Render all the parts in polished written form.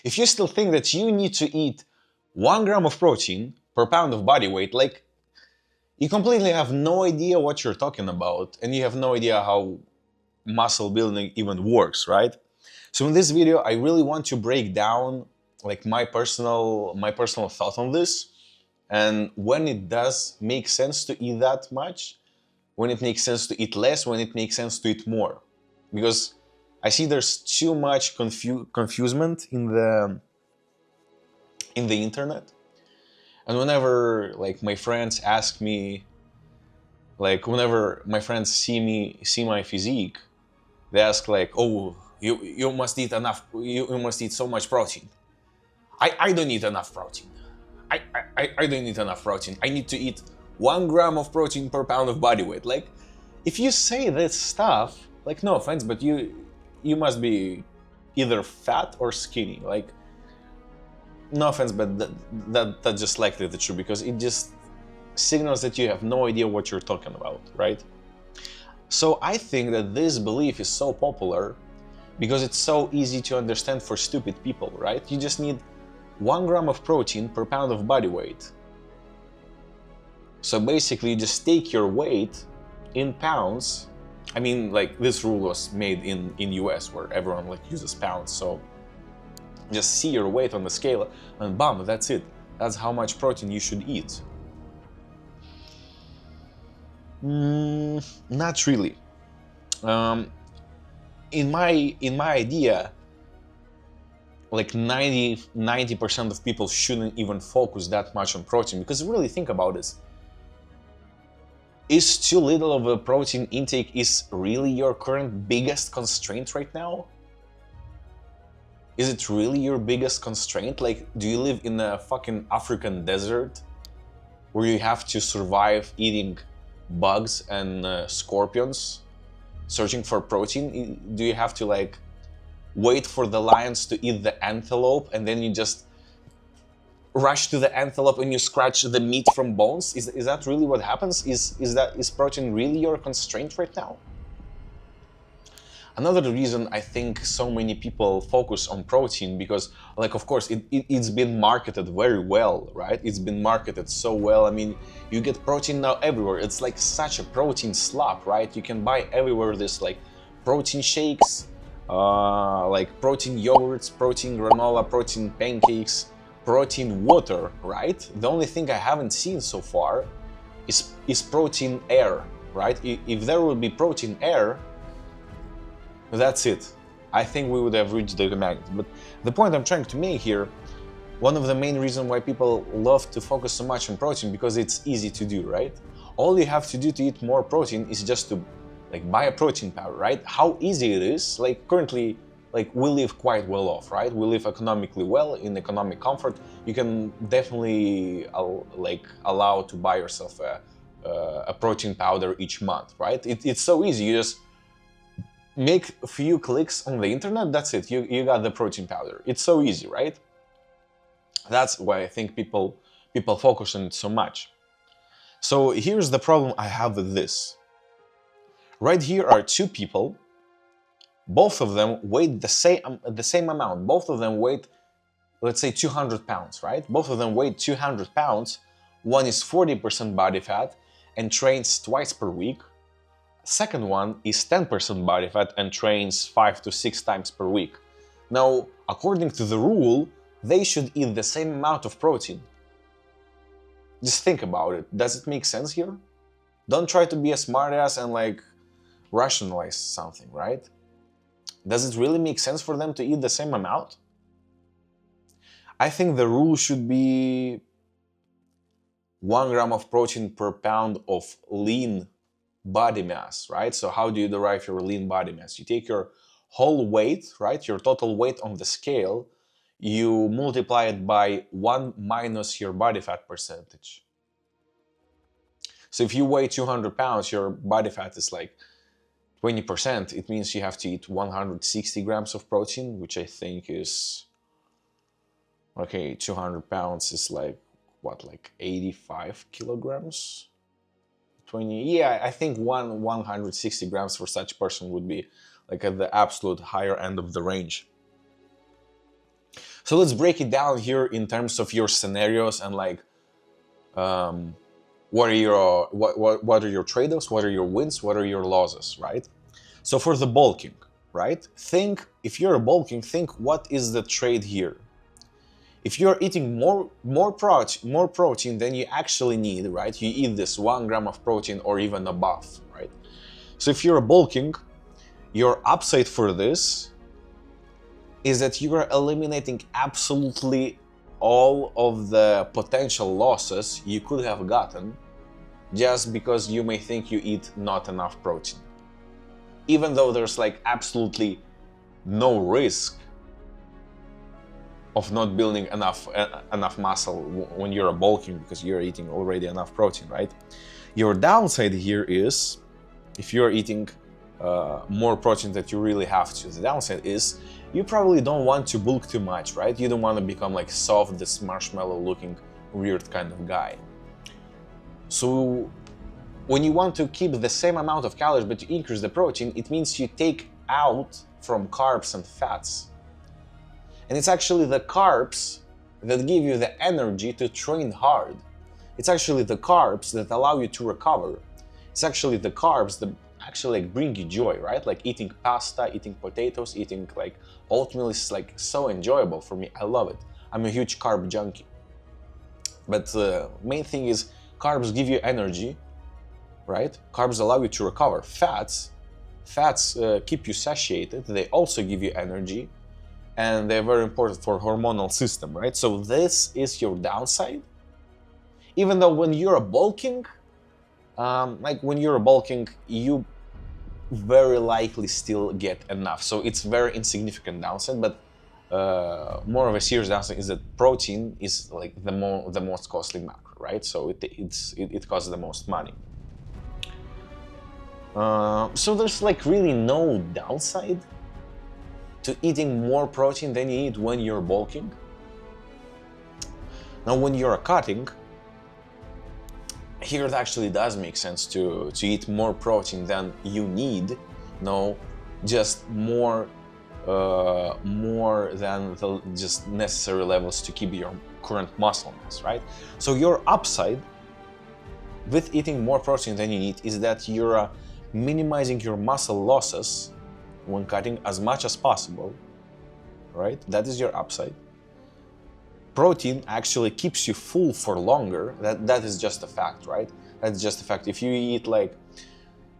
If you still think that you need to eat 1 gram of protein per pound of body weight, like, you completely have no idea what you're talking about, and you have no idea how muscle building even works, right? So in this video, I really want to break down like my personal thought on this, and when it does make sense to eat that much, when it makes sense to eat less, when it makes sense to eat more. Because I see there's too much confusement in the internet. And whenever like my friends ask me, like whenever my friends see my physique, they ask like, "Oh, you must eat enough. You must eat so much protein." I don't eat enough protein. I don't eat enough protein. I need to eat 1 gram of protein per pound of body weight. Like, if you say this stuff, like, no offense, but you must be either fat or skinny. Like, no offense, but that's just likely the truth, because it just signals that you have no idea what you're talking about, right? So I think that this belief is so popular because it's so easy to understand for stupid people, right? You just need 1 gram of protein per pound of body weight. So basically, you just take your weight in pounds. I mean, like, this rule was made in US where everyone like uses pounds. So just see your weight on the scale and bam, that's it. That's how much protein you should eat. Not really. In my idea, like 90% of people shouldn't even focus that much on protein, because really think about this. Is too little of a protein intake is really your current biggest constraint right now? Is it really your biggest constraint? Like, do you live in a fucking African desert where you have to survive eating bugs and scorpions, searching for protein? Do you have to like wait for the lions to eat the antelope and then you just rush to the antelope and you scratch the meat from bones? Is that really what happens? Is protein really your constraint right now? Another reason I think so many people focus on protein, because, like, of course, it's been marketed very well, right? It's been marketed so well. I mean, you get protein now everywhere. It's like such a protein slop, right? You can buy everywhere this like protein shakes, like protein yogurts, protein granola, protein pancakes, protein water, right? The only thing I haven't seen so far is protein air, right? If there would be protein air, that's it. I think we would have reached the magnet. But the point I'm trying to make here, one of the main reasons why people love to focus so much on protein, because it's easy to do, right? All you have to do to eat more protein is just to like buy a protein powder, right? How easy it is. Like, currently, like, we live quite well off, right? We live economically well, in economic comfort. You can definitely like allow to buy yourself a protein powder each month, right? It's so easy. You just make a few clicks on the internet, that's it, you got the protein powder. It's so easy, right? That's why I think people focus on it so much. So here's the problem I have with this. Right here are two people, both of them weigh the same amount, both of them weigh, let's say, 200 pounds, right? Both of them weigh 200 pounds. One is 40% body fat and trains twice per week. Second one is 10% body fat and trains 5 to 6 times per week. Now, according to the rule, they should eat the same amount of protein. Just think about it. Does it make sense here? Don't try to be a smartass and like rationalize something, right? Does it really make sense for them to eat the same amount? I think the rule should be 1 gram of protein per pound of lean body mass, right? So how do you derive your lean body mass? You take your whole weight, right? Your total weight on the scale, you multiply it by 1 minus your body fat percentage. So if you weigh 200 pounds, your body fat is like 20%. It means you have to eat 160 grams of protein, which I think is, okay, 200 pounds is like, what, like 85 kilograms? 20, yeah, I think 160 grams for such person would be like at the absolute higher end of the range. So let's break it down here in terms of your scenarios and like what are your trade-offs, what are your wins, what are your losses, right? So for the bulking, right? Think, if you're bulking, think what is the trade here? If you're eating more protein than you actually need, right? You eat this 1 gram of protein or even above, right? So if you're bulking, your upside for this is that you are eliminating absolutely all of the potential losses you could have gotten just because you may think you eat not enough protein. Even though there's like absolutely no risk of not building enough muscle when you're bulking because you're eating already enough protein, right? Your downside here is, if you're eating more protein that you really have to, the downside is you probably don't want to bulk too much, right? You don't want to become like soft, this marshmallow looking weird kind of guy. So when you want to keep the same amount of calories but you increase the protein, it means you take out from carbs and fats. And it's actually the carbs that give you the energy to train hard. It's actually the carbs that allow you to recover. It's actually the carbs that actually like bring you joy, right? Like eating pasta, eating potatoes, eating like oatmeal is like so enjoyable for me. I love it. I'm a huge carb junkie. But the main thing is carbs give you energy, right? Carbs allow you to recover. Fats keep you satiated. They also give you energy, and they're very important for hormonal system, right? So this is your downside. Even though when you're bulking, you very likely still get enough. So it's very insignificant downside, but more of a serious downside is that protein is like the most costly macro, right? So it costs the most money. So there's like really no downside to eating more protein than you eat when you're bulking. Now, when you're cutting, here it actually does make sense to eat more protein than you need. No, just more than the just necessary levels to keep your current muscle mass, right? So your upside with eating more protein than you need is that you're minimizing your muscle losses when cutting as much as possible, right? That is your upside. Protein actually keeps you full for longer. That is just a fact, right? That's just a fact. If you eat like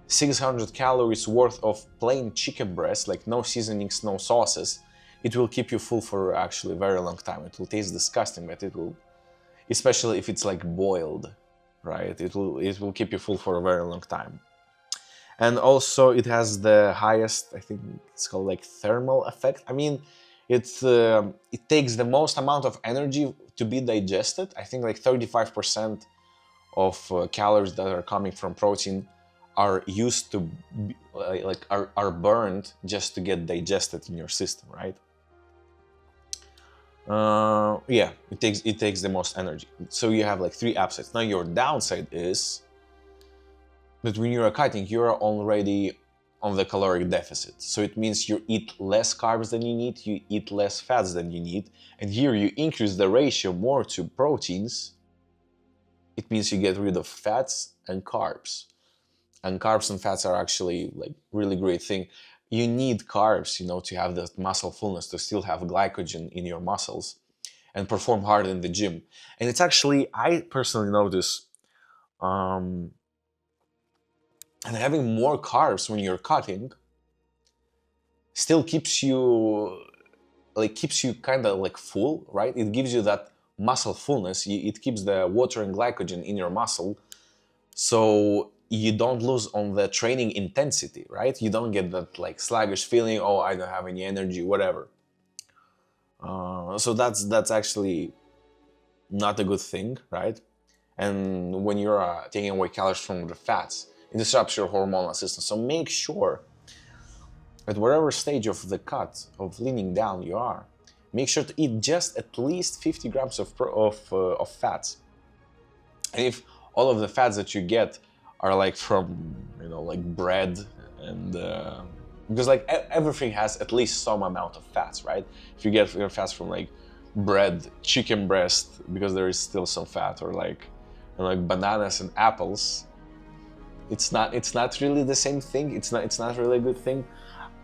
600 calories worth of plain chicken breast, like no seasonings, no sauces, it will keep you full for actually a very long time. It will taste disgusting, but it will, especially if it's like boiled, right? It will keep you full for a very long time. And also it has the highest, I think it's called like thermal effect. I mean, it takes the most amount of energy to be digested. I think like 35% of calories that are coming from protein are used to be, are burned just to get digested in your system, right? Yeah, it takes the most energy. So you have like 3 upsides. Now your downside is that when you're cutting, you're already on the caloric deficit. So it means you eat less carbs than you need, you eat less fats than you need, and here you increase the ratio more to proteins. It means you get rid of fats and carbs. And carbs and fats are actually like really great thing. You need carbs, you know, to have that muscle fullness, to still have glycogen in your muscles and perform hard in the gym. And it's actually, I personally notice, and having more carbs when you're cutting still keeps you kind of like full, right? It gives you that muscle fullness. It keeps the water and glycogen in your muscle, so you don't lose on the training intensity, right? You don't get that like sluggish feeling, oh, I don't have any energy, whatever. So that's actually not a good thing, right? And when you're taking away calories from the fats, it disrupts your hormonal system. So make sure at whatever stage of the cut, of leaning down you are, make sure to eat just at least 50 grams of fats. And if all of the fats that you get are like from, you know, like bread and because like everything has at least some amount of fats, right? If you get your fats from like bread, chicken breast, because there is still some fat, or like, like bananas and apples. It's not really the same thing. It's not really a good thing.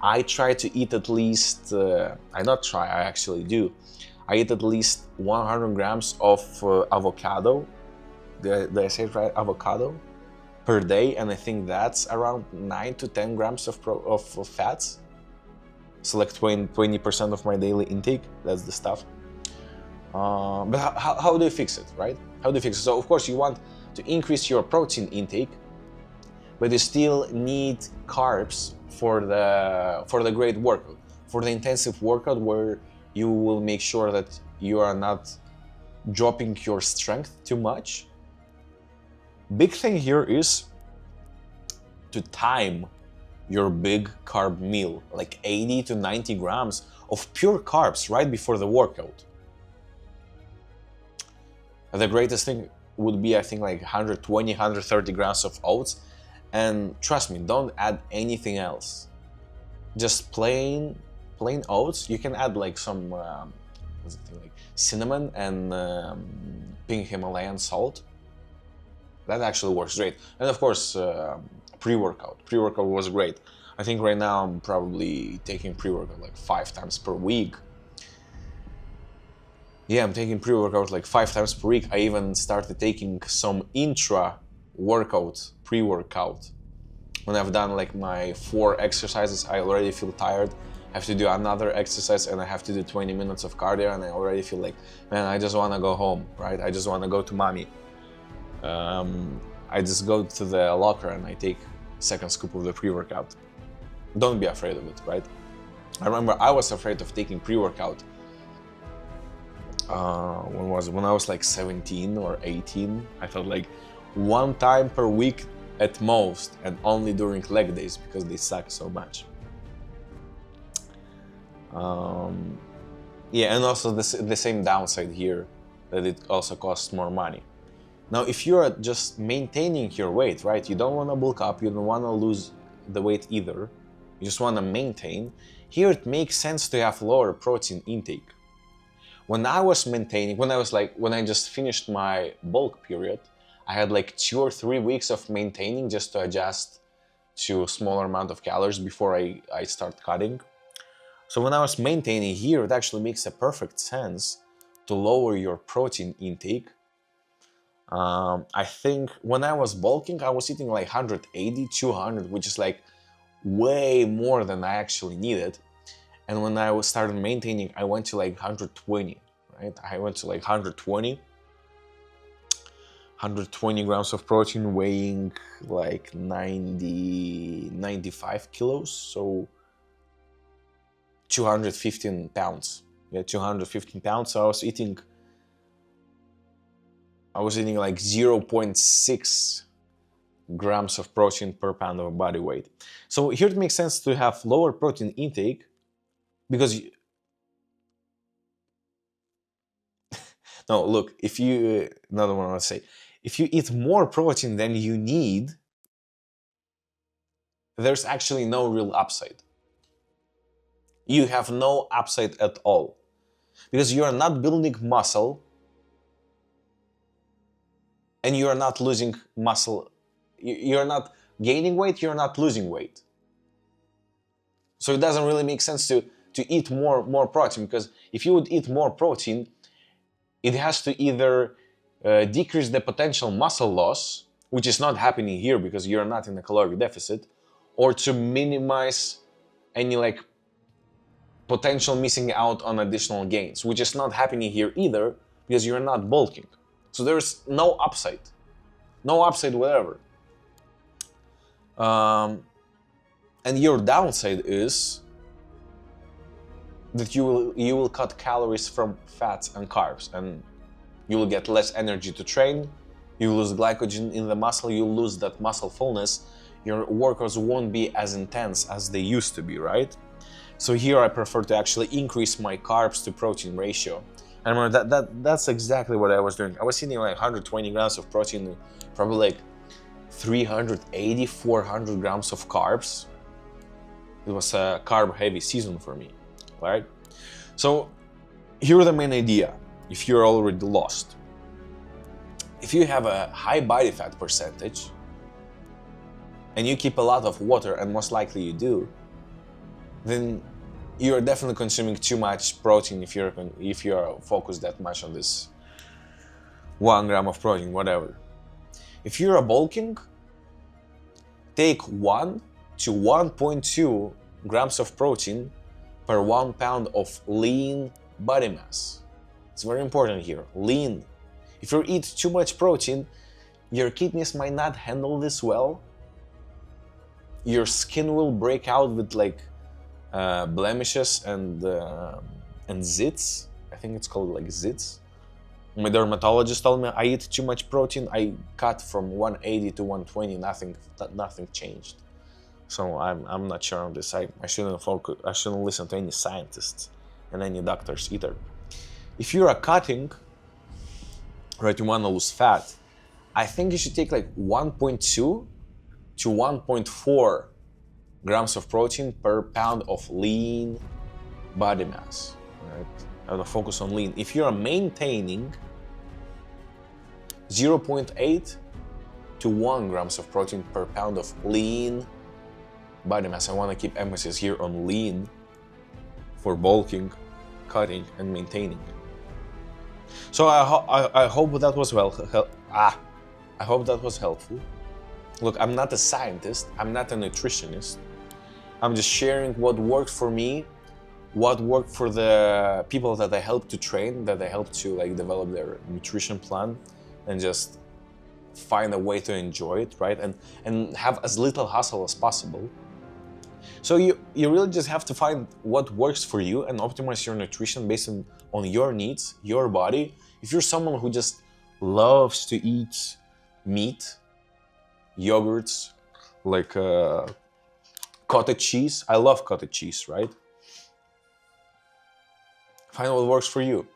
I try to eat at least, I not try, I actually do. I eat at least 100 grams of avocado. Did I say it right? Avocado per day, and I think that's around 9 to 10 grams of fats. So like 20% of my daily intake. That's the stuff. But how do you fix it, right? How do you fix it? So of course you want to increase your protein intake, but you still need carbs for the great workout, for the intensive workout where you will make sure that you are not dropping your strength too much. Big thing here is to time your big carb meal, like 80 to 90 grams of pure carbs right before the workout. The greatest thing would be, I think, like 120, 130 grams of oats. And trust me, don't add anything else. Just plain oats. You can add like some like cinnamon and pink Himalayan salt. That actually works great. And of course, pre-workout. Pre-workout was great. I think right now I'm probably taking pre-workout like 5 times per week. Yeah, I'm taking pre-workout like 5 times per week. I even started taking some intra-workout, pre-workout. When I've done like my 4 exercises, I already feel tired. I have to do another exercise and I have to do 20 minutes of cardio, and I already feel like, man, I just want to go home, right? I just want to go to mommy. I just go to the locker and I take second scoop of the pre-workout. Don't be afraid of it, right? I remember I was afraid of taking pre-workout when I was like 17 or 18. I thought like 1 time per week at most, and only during leg days because they suck so much. Yeah, and also the same downside here, that it also costs more money. Now, if you're just maintaining your weight, right, you don't want to bulk up, you don't want to lose the weight either, you just want to maintain, here it makes sense to have lower protein intake. When I was maintaining, when I just finished my bulk period, I had like 2 or 3 weeks of maintaining just to adjust to a smaller amount of calories before I start cutting. So when I was maintaining here, it actually makes a perfect sense to lower your protein intake. I think when I was bulking, I was eating like 180, 200, which is like way more than I actually needed. And when I started maintaining, I went to like 120, right? I went to like 120 grams of protein, weighing like 95 kilos, so 215 pounds. Yeah, 215 pounds. So I was eating like 0.6 grams of protein per pound of body weight. So here it makes sense to have lower protein intake, because no, look, if you, another one I want to say, if you eat more protein than you need, there's actually no real upside. You have no upside at all, because you are not building muscle and you are not losing muscle. You're not gaining weight, you're not losing weight. So it doesn't really make sense to eat more protein, because if you would eat more protein, it has to either decrease the potential muscle loss, which is not happening here because you're not in a caloric deficit, or to minimize any like potential missing out on additional gains, which is not happening here either because you're not bulking. So there's no upside whatever. And your downside is that you will cut calories from fats and carbs, and you will get less energy to train, you lose glycogen in the muscle, you lose that muscle fullness, your workouts won't be as intense as they used to be, right? So here I prefer to actually increase my carbs to protein ratio. And remember that's exactly what I was doing. I was eating like 120 grams of protein, probably like 380, 400 grams of carbs. It was a carb heavy season for me, right? So Here's the main idea, if you're already lost. If you have a high body fat percentage, and you keep a lot of water, and most likely you do, then you're definitely consuming too much protein if you're focused that much on this 1 gram of protein, whatever. If you're a bulking, take 1 to 1.2 grams of protein per 1 pound of lean body mass. It's very important here, lean. If you eat too much protein, your kidneys might not handle this well. Your skin will break out with like blemishes and zits. I think it's called like zits. My dermatologist told me I eat too much protein. I cut from 180 to 120. Nothing changed. So I'm not sure on this. I shouldn't focus. I shouldn't listen to any scientists and any doctors either. If you're cutting, right, you want to lose fat, I think you should take like 1.2 to 1.4 grams of protein per pound of lean body mass. Right? I have to focus on lean. If you're maintaining 0.8 to 1 grams of protein per pound of lean body mass. I want to keep emphasis here on lean for bulking, cutting, and maintaining. So I hope that was I hope that was helpful. Look, I'm not a scientist. I'm not a nutritionist. I'm just sharing what worked for me, what worked for the people that I helped to train, that I helped to like develop their nutrition plan, and just find a way to enjoy it, right? And have as little hustle as possible. So you really just have to find what works for you and optimize your nutrition based on your needs, your body. If you're someone who just loves to eat meat, yogurts, like cottage cheese. I love cottage cheese, right? Find what works for you.